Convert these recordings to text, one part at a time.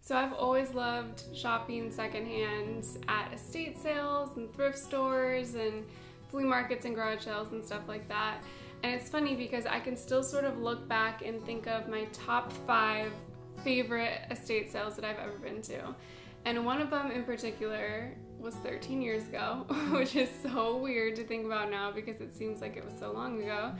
So I've always loved shopping secondhand at estate sales and thrift stores and flea markets and garage sales and stuff like that. And it's funny because I can still sort of look back and think of my top 5 favorite estate sales that I've ever been to. And one of them in particular was 13 years ago, which is so weird to think about now because it seems like it was so long ago.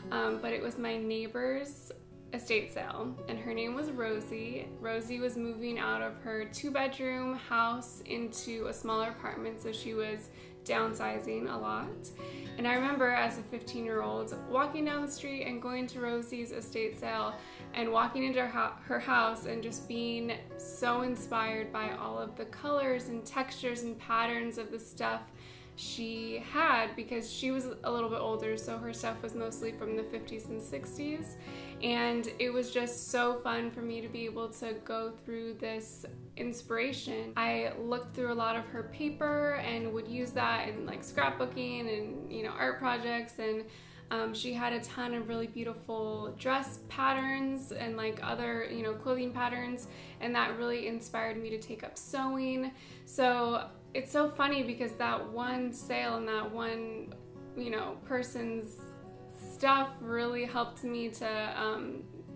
But it was my neighbor's estate sale, and her name was Rosie. Rosie was moving out of her 2-bedroom house into a smaller apartment, so she was downsizing a lot. And I remember as a 15-year-old walking down the street and going to Rosie's estate sale and walking into her house and just being so inspired by all of the colors and textures and patterns of the stuff she had, because she was a little bit older, so her stuff was mostly from the 50s and 60s. And it was just so fun for me to be able to go through this inspiration. I looked through a lot of her paper and would use that in like scrapbooking and, you know, art projects. And she had a ton of really beautiful dress patterns and like other, you know, clothing patterns, and that really inspired me to take up sewing. So it's so funny because that one sale and that one, you know, person's stuff really helped me to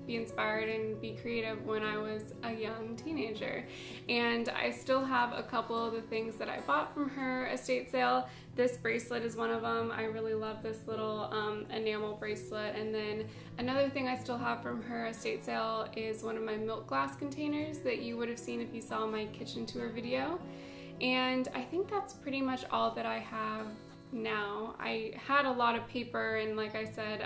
be inspired and be creative when I was a young teenager. And I still have a couple of the things that I bought from her estate sale. This bracelet is one of them. I really love this little enamel bracelet. And then another thing I still have from her estate sale is one of my milk glass containers that you would have seen if you saw my kitchen tour video. And I think that's pretty much all that I have now. I had a lot of paper and, like I said,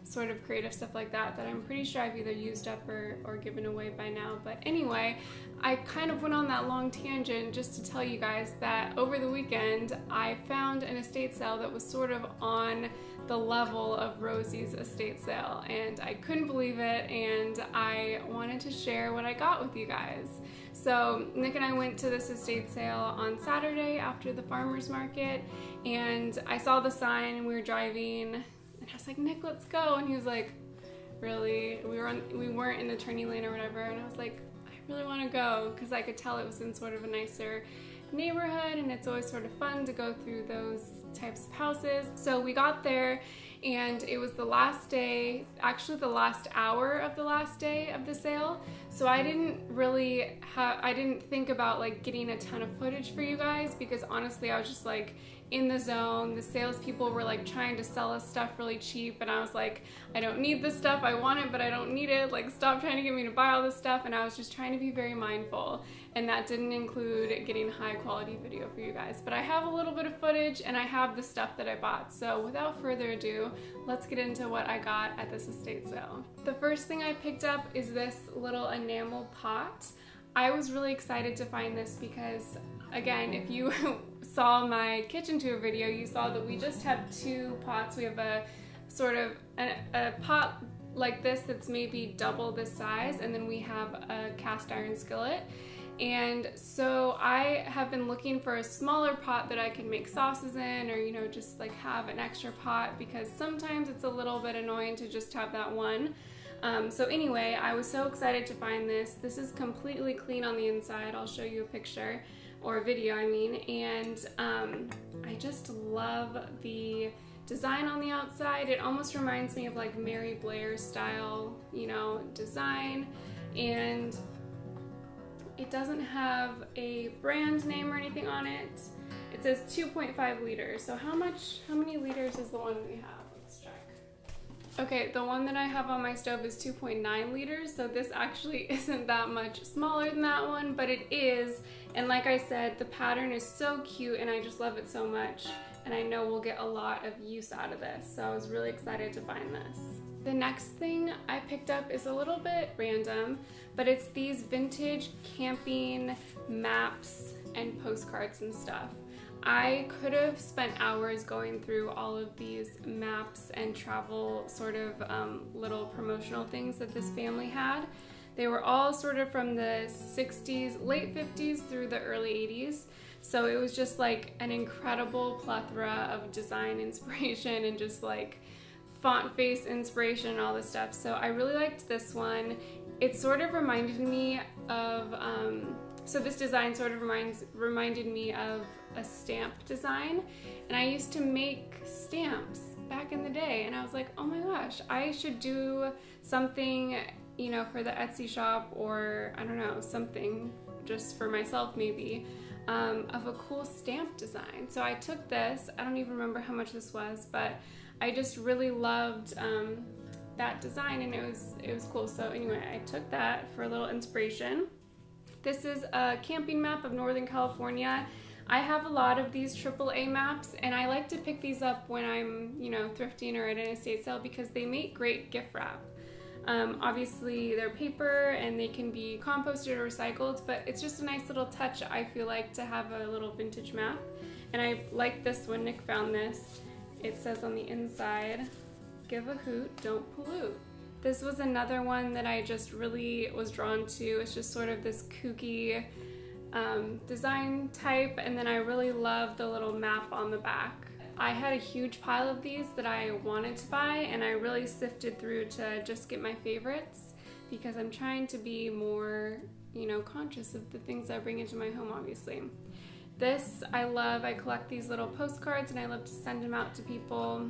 sort of creative stuff like that I'm pretty sure I've either used up or given away by now. But anyway, I kind of went on that long tangent just to tell you guys that over the weekend I found an estate sale that was sort of on the level of Rosie's estate sale, and I couldn't believe it, and I wanted to share what I got with you guys. So Nick and I went to this estate sale on Saturday after the farmer's market, and I saw the sign and we were driving, and I was like, Nick, let's go. And he was like, really? We weren't in the turning lane or whatever, and I was like, I really want to go, because I could tell it was in sort of a nicer neighborhood, and it's always sort of fun to go through those types of houses. So we got there, and it was the last day, actually the last hour of the last day of the sale. So I didn't really I didn't think about like getting a ton of footage for you guys, because honestly I was just like in the zone. The salespeople were like trying to sell us stuff really cheap, and I was like, I don't need this stuff, I want it but I don't need it, like stop trying to get me to buy all this stuff. And I was just trying to be very mindful, and that didn't include getting high quality video for you guys. But I have a little bit of footage and I have the stuff that I bought. So without further ado, let's get into what I got at this estate sale. The first thing I picked up is this little enamel pot. I was really excited to find this because, again, if you saw my kitchen tour video, you saw that we just have 2 pots. We have a sort of a pot like this that's maybe double this size, and then we have a cast iron skillet. And so I have been looking for a smaller pot that I can make sauces in, or, you know, just like have an extra pot, because sometimes it's a little bit annoying to just have that one. So anyway, I was so excited to find this. This is completely clean on the inside. I'll show you a picture, or a video I mean, and I just love the design on the outside. It almost reminds me of like Mary Blair style, you know, design, and it doesn't have a brand name or anything on it. It says 2.5 liters. So how many liters is the one we have? Let's check. Okay, the one that I have on my stove is 2.9 liters, so this actually isn't that much smaller than that one, but it is. And like I said, the pattern is so cute and I just love it so much, and I know we'll get a lot of use out of this, so I was really excited to find this. The next thing I picked up is a little bit random, but it's these vintage camping maps and postcards and stuff. I could have spent hours going through all of these maps and travel sort of little promotional things that this family had. They were all sort of from the 60s, late 50s through the early 80s. So it was just like an incredible plethora of design inspiration and just like font face inspiration and all this stuff. So I really liked this one. It sort of reminded me of, so this design sort of reminded me of a stamp design. And I used to make stamps back in the day, and I was like, oh my gosh, I should do something, you know, for the Etsy shop, or I don't know, something just for myself maybe, of a cool stamp design. So I took this, I don't even remember how much this was, but I just really loved that design, and it was cool. So anyway, I took that for a little inspiration. This is a camping map of Northern California. I have a lot of these AAA maps, and I like to pick these up when I'm, you know, thrifting or at an estate sale because they make great gift wrap. Obviously they're paper and they can be composted or recycled, but it's just a nice little touch, I feel like, to have a little vintage map. And I like this one. Nick found this. It says on the inside, give a hoot, don't pollute. This was another one that I just really was drawn to. It's just sort of this kooky design type, and then I really love the little map on the back. I had a huge pile of these that I wanted to buy, and I really sifted through to just get my favorites because I'm trying to be more, you know, conscious of the things I bring into my home, obviously. This I love. I collect these little postcards and I love to send them out to people.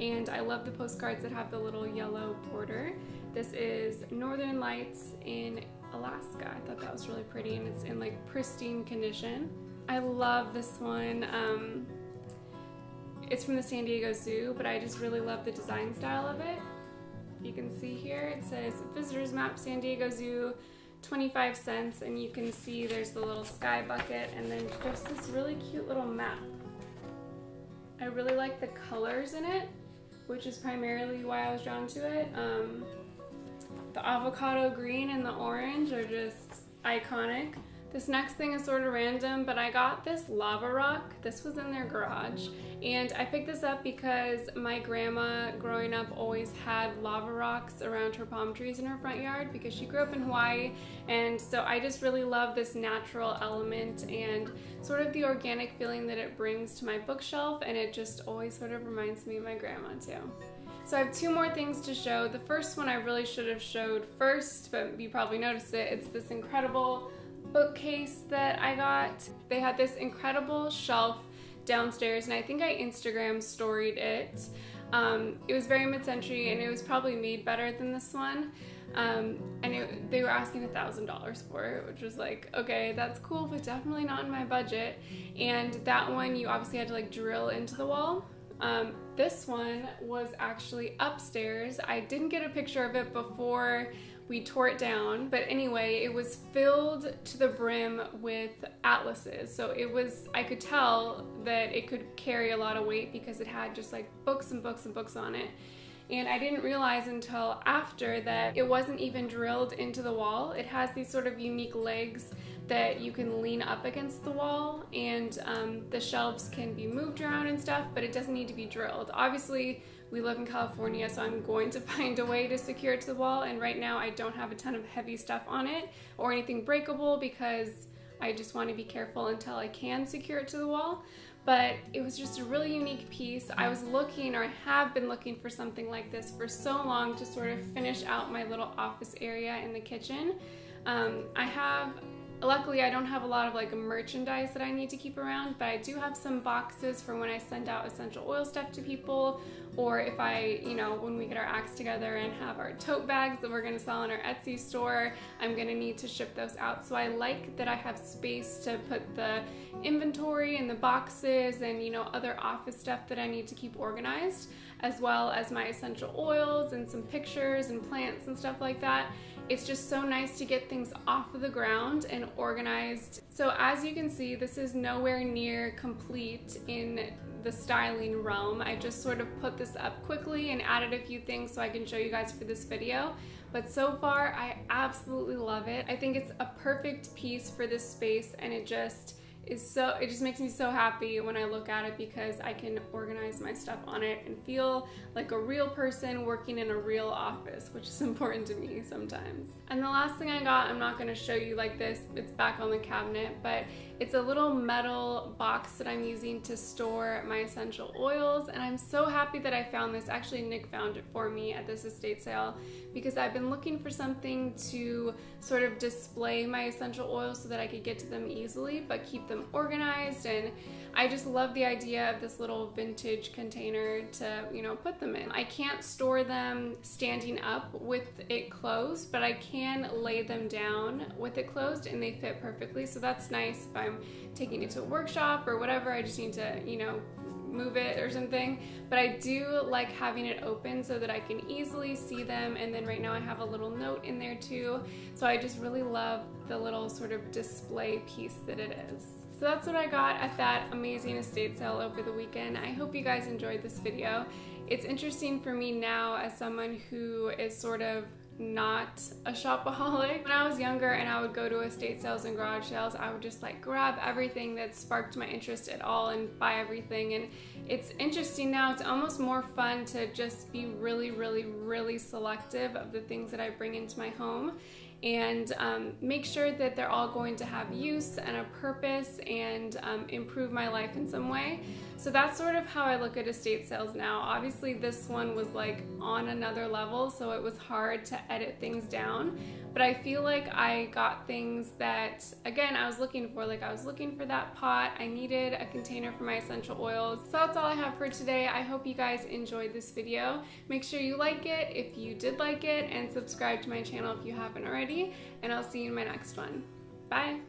And I love the postcards that have the little yellow border. This is Northern Lights in Alaska. I thought that was really pretty, and it's in like pristine condition. I love this one. It's from the San Diego Zoo, but I just really love the design style of it. You can see here it says Visitor's Map San Diego Zoo, 25 cents, and you can see there's the little sky bucket and then just this really cute little map. I really like the colors in it, which is primarily why I was drawn to it. The avocado green and the orange are just iconic. This next thing is sort of random, but I got this lava rock. This was in their garage, and I picked this up because my grandma growing up always had lava rocks around her palm trees in her front yard because she grew up in Hawaii, and so I just really love this natural element and sort of the organic feeling that it brings to my bookshelf, and it just always sort of reminds me of my grandma too. So I have two more things to show. The first one I really should have showed first, but you probably noticed it. It's this incredible bookcase that I got. They had this incredible shelf downstairs, and I think I Instagram storied it. It was very mid-century, and it was probably made better than this one. They were asking $1,000 for it, which was like, okay, that's cool, but definitely not in my budget. And that one, you obviously had to like drill into the wall. This one was actually upstairs. I didn't get a picture of it before we tore it down, but anyway, it was filled to the brim with atlases. So it was, I could tell that it could carry a lot of weight because it had just like books and books and books on it. And I didn't realize until after that it wasn't even drilled into the wall. It has these sort of unique legs that you can lean up against the wall, and the shelves can be moved around and stuff, but it doesn't need to be drilled. Obviously, we live in California, so I'm going to find a way to secure it to the wall, and right now I don't have a ton of heavy stuff on it or anything breakable because I just want to be careful until I can secure it to the wall. But it was just a really unique piece. I was looking, or I have been looking, for something like this for so long to sort of finish out my little office area in the kitchen. Luckily, I don't have a lot of like merchandise that I need to keep around, but I do have some boxes for when I send out essential oil stuff to people, or if I, you know, when we get our acts together and have our tote bags that we're gonna sell in our Etsy store, I'm gonna need to ship those out. So I like that I have space to put the inventory and the boxes and, you know, other office stuff that I need to keep organized, as well as my essential oils and some pictures and plants and stuff like that. It's just so nice to get things off of the ground and organized. So as you can see, this is nowhere near complete in the styling realm. I just sort of put this up quickly and added a few things so I can show you guys for this video. But so far, I absolutely love it. I think it's a perfect piece for this space, and it just makes me so happy when I look at it because I can organize my stuff on it and feel like a real person working in a real office, which is important to me sometimes. And the last thing I got, I'm not going to show you like this, it's back on the cabinet, but It's a little metal box that I'm using to store my essential oils, and I'm so happy that I found this. Actually, Nick found it for me at this estate sale because I've been looking for something to sort of display my essential oils so that I could get to them easily but keep them organized, and I just love the idea of this little vintage container to, you know, put them in. I can't store them standing up with it closed, but I can lay them down with it closed and they fit perfectly. So that's nice if I'm taking it to a workshop or whatever. I just need to, you know, move it or something. But I do like having it open so that I can easily see them. And then right now I have a little note in there too. So I just really love the little sort of display piece that it is. So that's what I got at that amazing estate sale over the weekend. I hope you guys enjoyed this video. It's interesting for me now as someone who is sort of not a shopaholic. When I was younger and I would go to estate sales and garage sales, I would just like grab everything that sparked my interest at all and buy everything. And it's interesting now, it's almost more fun to just be really selective of the things that I bring into my home and make sure that they're all going to have use and a purpose and improve my life in some way. So that's sort of how I look at estate sales now. Obviously this one was like on another level, so it was hard to edit things down, but I feel like I got things that, again, I was looking for. Like I was looking for that pot, I needed a container for my essential oils. So that's all I have for today. I hope you guys enjoyed this video. Make sure you like it if you did like it, and subscribe to my channel if you haven't already, and I'll see you in my next one. Bye!